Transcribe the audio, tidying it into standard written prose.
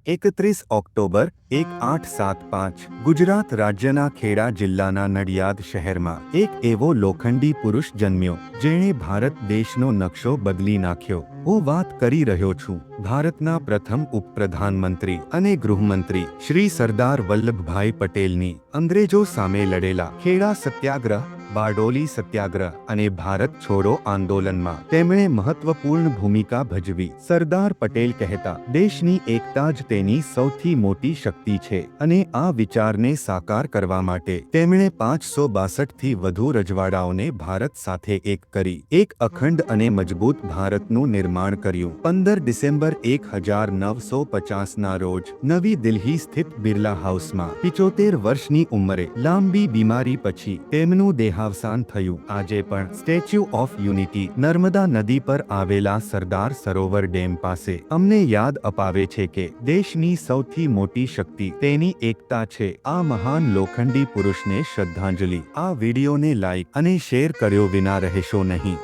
31 October 1875 Gujarat રાજ્યના ખેડા જિલ્લાના નડિયાદ શહેરમાં એક એવો લોખંડી પુરુષ જન્મ્યો જેણે ભારત દેશનો નકશો બદલી નાખ્યો। હું વાત કરી રહ્યો છું ભારતના પ્રથમ ઉપપ્રધાનમંત્રી અને ગૃહમંત્રી શ્રી સરદાર વલ્લભભાઈ પટેલની અંગ્રેજો સામે લડેલા ખેડા સત્યાગ્રહ, બારડોલી સત્યાગ્રહ અને ભારત છોડો આંદોલનમાં તેમણે મહત્વપૂર્ણ ભૂમિકા ભજવી। સરદાર પટેલ કહેતા, દેશની એકતા જ તેની સૌથી મોટી શક્તિ છે અને આ વિચારને સાકાર કરવા માટે તેમણે 562 થી વધુ રજવાડાઓને ભારત સાથે એક કરી એક અખંડ અને મજબૂત ભારતનું નિર્માણ કર્યું। 15 ડિસેમ્બર 1950ના રોજ નવી દિલ્હી સ્થિત બિરલા હાઉસમાં 75 વર્ષની ઉંમરે લાંબી બીમારી પછી તેમનું દેહાવસાન થયું। આજે પણ સ્ટેચ્યુ ઓફ યુનિટી નર્મદા નદી પર આવેલા સરદાર સરોવર ડેમ પાસે અમને યાદ અપાવે છે કે દેશની સૌથી મોટી શક્તિ તેની એકતા છે। આ મહાન લોખંડી પુરુષને શ્રદ્ધાંજલિ। આ વિડીયોને લાઈક અને શેર કર્યો વિના રહેશો નહીં।